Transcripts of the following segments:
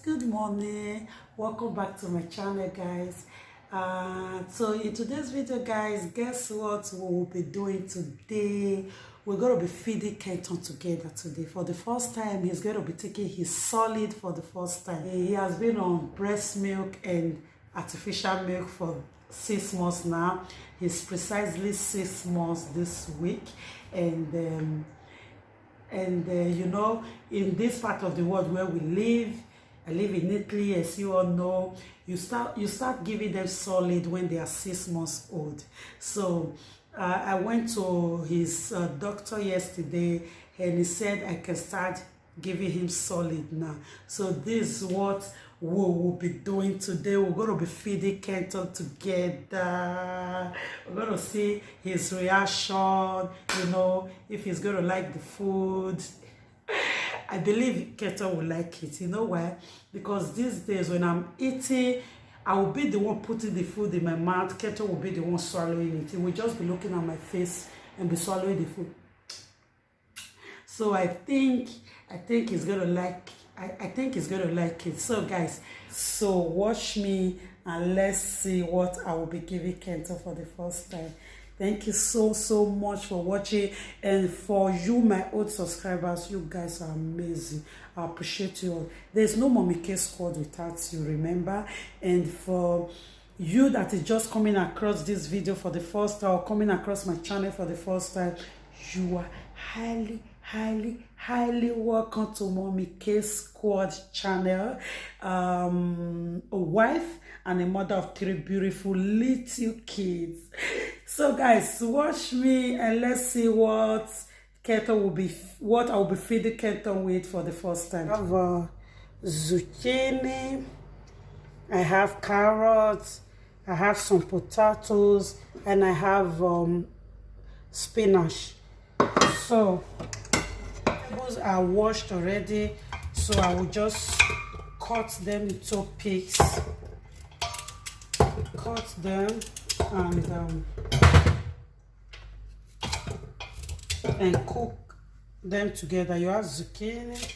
good morning, welcome back to my channel, guys. So in today's video, guys, guess what we will be doing today? We're going to be feeding Kenton together today. For the first time, he's going to be taking his solid for the first time. He has been on breast milk and artificial milk for 6 months now. He's precisely 6 months this week, and you know, in this part of the world where we live, I live in Italy, as you all know, you start giving them solid when they are 6 months old. So I went to his doctor yesterday, and he said I can start giving him solid now. So this is what we will be doing today. We're going to be feeding Kenton together. We're going to see his reaction, you know, if he's going to like the food. I believe Kenton will like it. You know why? Because these days when I'm eating, I will be the one putting the food in my mouth. Kenton will be the one swallowing it. He will just be looking at my face and be swallowing the food. So I think he's gonna like. I think he's gonna like it. So guys, so watch me and let's see what I will be giving Kenton for the first time. Thank you so much for watching, and for you, my old subscribers, you guys are amazing. I appreciate you all. There's no Mommy K Squad without you, remember. And for you that is just coming across this video for the first time, or coming across my channel for the first time, you are highly welcome to Mommy K Squad channel. A wife and a mother of 3 beautiful little kids. So guys, watch me and let's see what Kenton will be, what I will be feeding Kenton with for the first time. I have zucchini, I have carrots, I have some potatoes, and I have spinach. So vegetables are washed already, so I will just cut them into pieces. Cut them and cook them together. You have zucchini,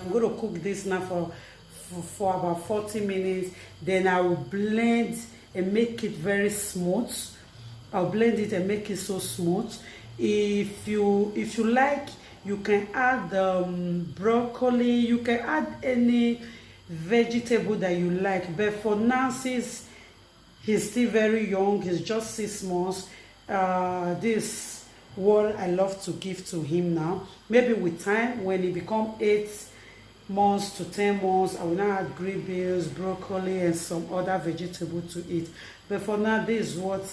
I'm going to cook this now for about 40 minutes. Then I will blend and make it very smooth. I'll blend it and make it so smooth. If you like, you can add broccoli. You can add any vegetable that you like. But for now, since he's still very young, he's just 6 months, this what I love to give to him now. Maybe with time, when he becomes 8 months to 10 months, I will now add green beans, broccoli, and some other vegetable to eat. But for now, this is what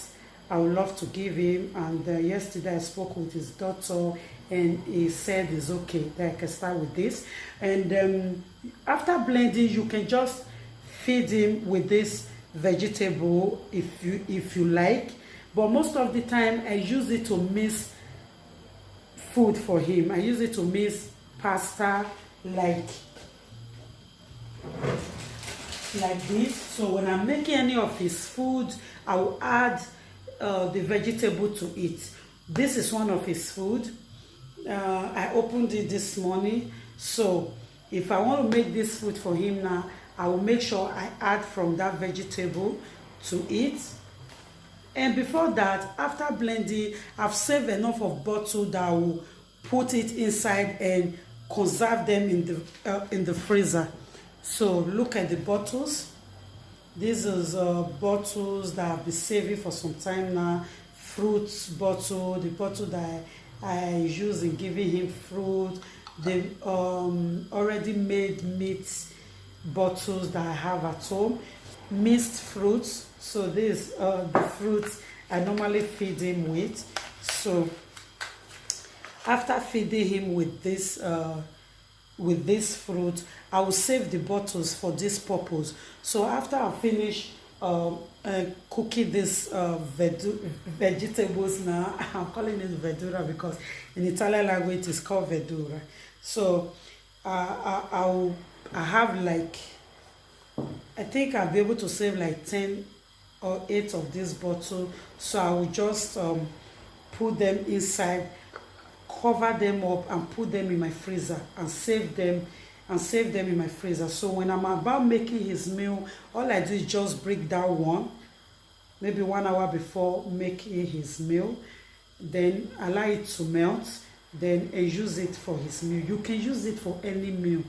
I would love to give him. And yesterday I spoke with his doctor, and he said it's okay that I can start with this. And after blending, you can just feed him with this vegetable if you like. But most of the time I use it to mix food for him. I use it to mix pasta like this. So when I'm making any of his food, I will add the vegetable to it. This is one of his food. I opened it this morning. So if I want to make this food for him now, I will make sure I add from that vegetable to it. And before that, after blending, I've saved enough of bottle that I will put it inside and conserve them in the freezer. So look at the bottles. These is bottles that I've been saving for some time now. Fruits bottle, the bottle that I use in giving him fruit, the already made meat bottles that I have at home, mixed fruits. So this the fruits I normally feed him with. So after feeding him with this fruit, I will save the bottles for this purpose. So after I finish cooking this vegetables now, I'm calling it verdura because in Italian language it is called verdura. So I have like, I think I'll be able to save like 10 or 8 of this bottle. So I will just put them inside, cover them up and put them in my freezer and save them in my freezer. So when I'm about making his meal, all I do is just break down one, maybe 1 hour before making his meal, then allow it to melt, then and use it for his meal. You can use it for any meal.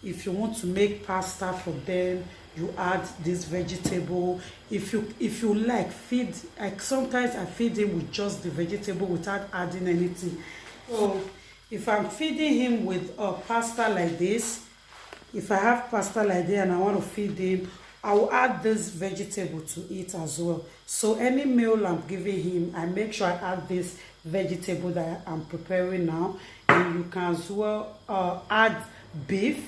If you want to make pasta for them, you add this vegetable. If you like, feed, like sometimes I feed him with just the vegetable without adding anything. So if I'm feeding him with pasta like this, if I have pasta like this and I want to feed him, I will add this vegetable to it as well. So any meal I'm giving him, I make sure I add this vegetable that I'm preparing now. And you can as well add beef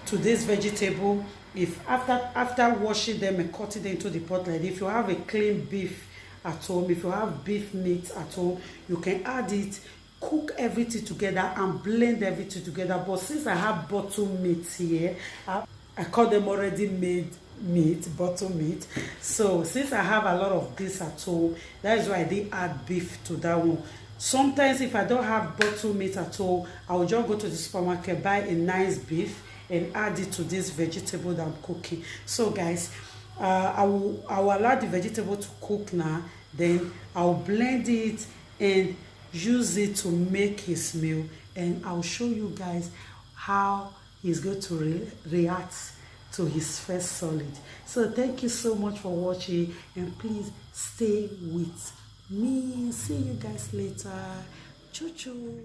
to this vegetable. If after washing them and cutting them into the pot like this, if you have a clean beef at home, if you have beef meat at home, you can add it, cook everything together and blend everything together. But since I have bottle meat here, I call them already made meat, bottle meat. So since I have a lot of this at home, that is why I didn't add beef to that one. Sometimes if I don't have bottle meat at all, I will just go to the supermarket, buy a nice beef and add it to this vegetable that I'm cooking. So guys, I will allow the vegetable to cook now, then I'll blend it and use it to make his meal, and I'll show you guys how he's going to react to his first solid. So thank you so much for watching, and please stay with me. See you guys later. Choo choo.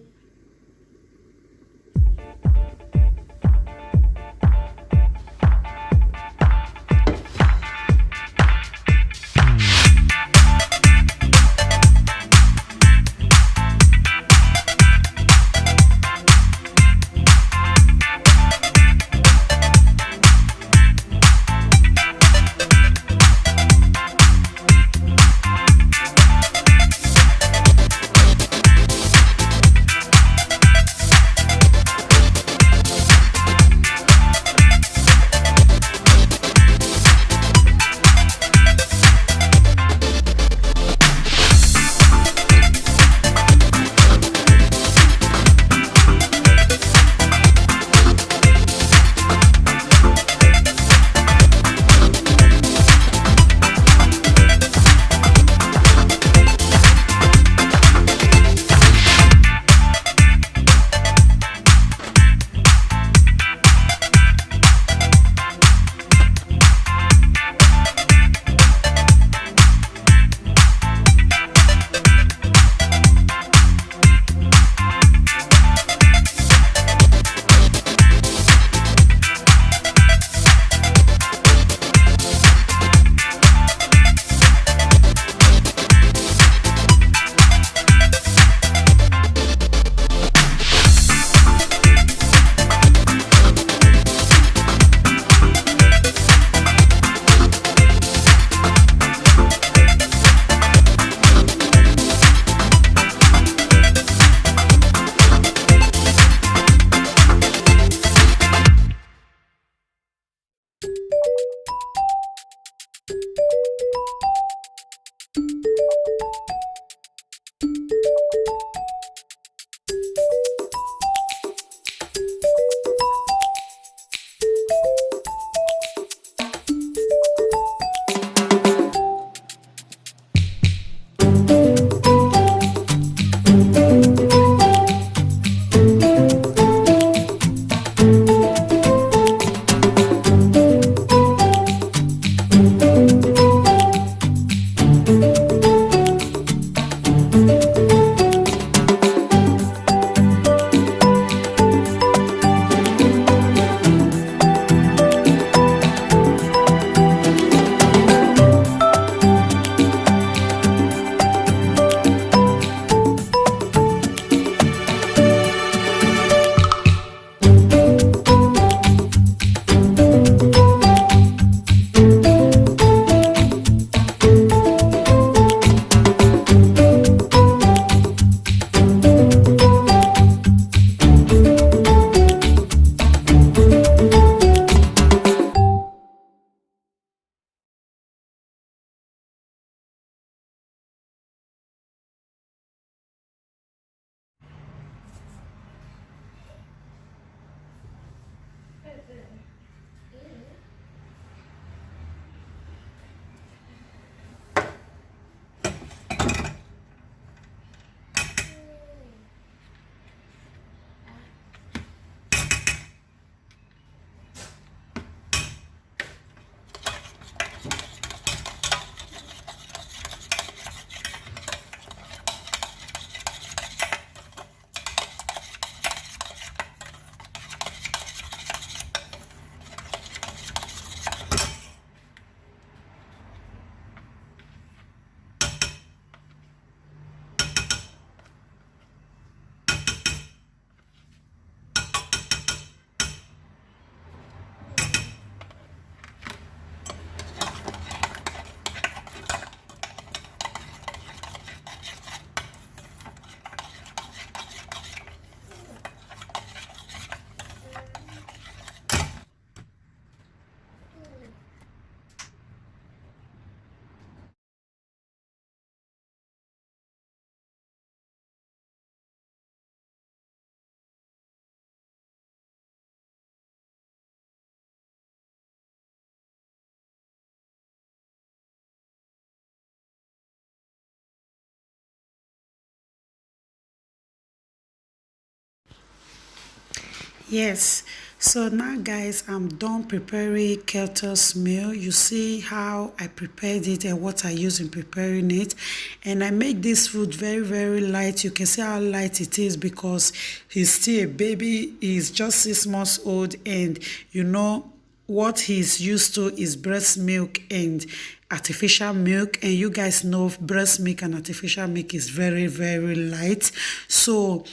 Yes, so now guys, I'm done preparing Kelto's meal. You see how I prepared it and what I use in preparing it. And I make this food very, very light. You can see how light it is because he's still a baby. He's just 6 months old, and you know what he's used to is breast milk and artificial milk, and you guys know breast milk and artificial milk is very, very light. So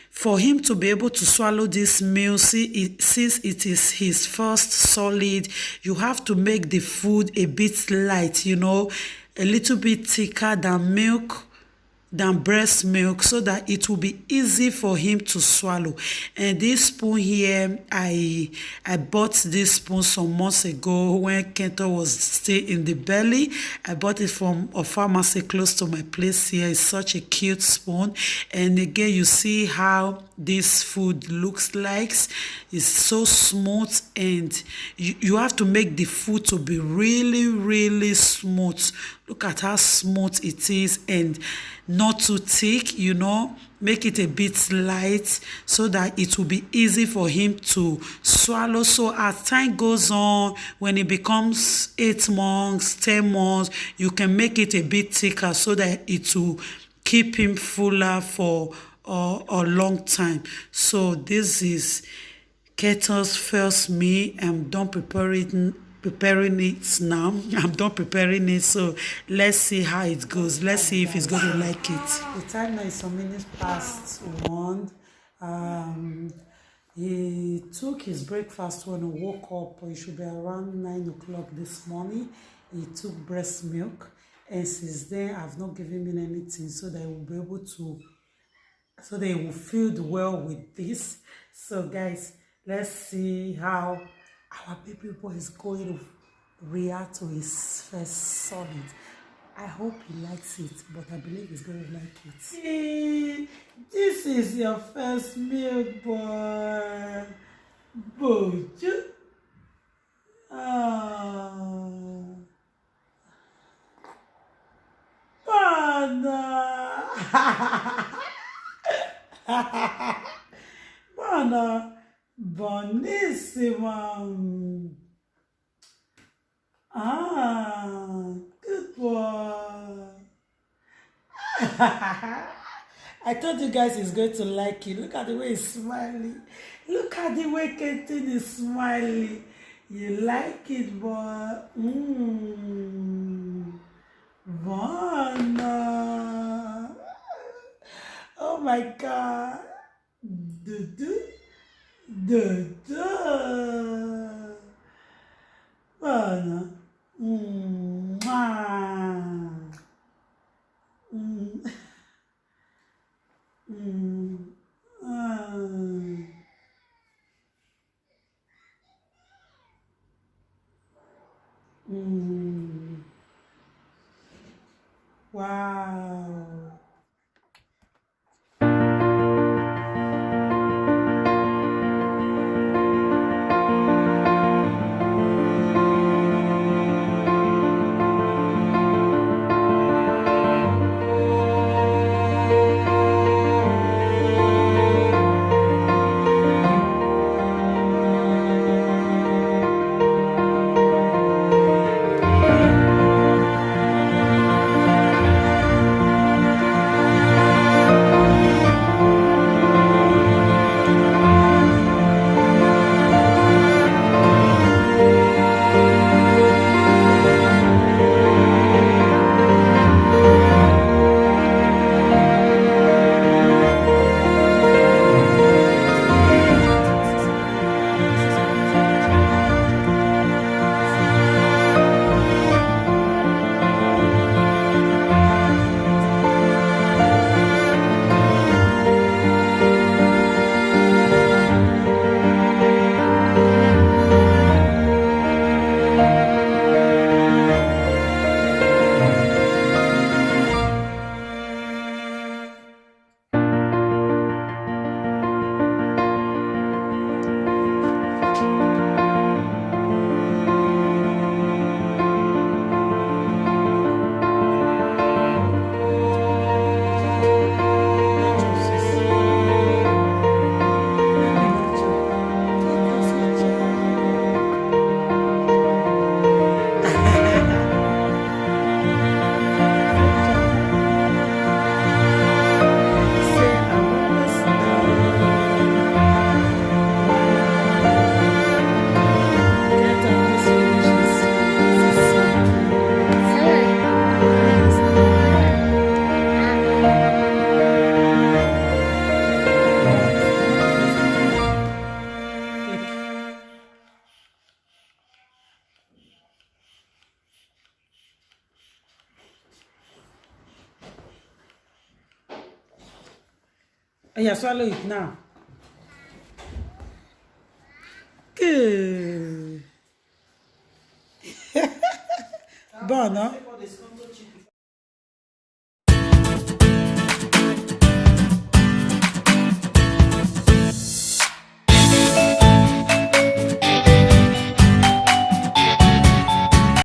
for him to be able to swallow this meal, since it is his first solid, you have to make the food a bit light, a little bit thicker than breast milk, so that it will be easy for him to swallow. And this spoon here, I bought this spoon some months ago when Kento was still in the belly. I bought it from a pharmacy close to my place here. It's such a cute spoon. And again, you see how this food looks like. It's so smooth, and you have to make the food to be really, really smooth. Look at how smooth it is, and not too thick, make it a bit light so that it will be easy for him to swallow. So as time goes on, when it becomes 8 months, 10 months, you can make it a bit thicker so that it will keep him fuller for a long time. So this is Kettle's first meal. I'm done preparing it now. I'm done preparing it, so let's see how it goes. Let's see if he's going to like it. The time now is some minutes past 1. He took his breakfast when he woke up. It should be around 9 o'clock this morning. He took breast milk, and since then I've not given him anything so that he will be able to, so they will feel well with this. So guys, let's see how our baby boy is going to react to his first solid. I hope he likes it, but I believe he's going to like it. Hey, this is your first meal, boy. Bojo. Oh. Bana. Bana. Bonissimo. Good boy. I told you guys he's going to like it. Look at the way he's smiling. Look at the way Kenton is smiling. You like it, boy? Bana. Oh my God. Do. Bana. Wow. Oh, yeah, swallow it now. Good. Bon, no?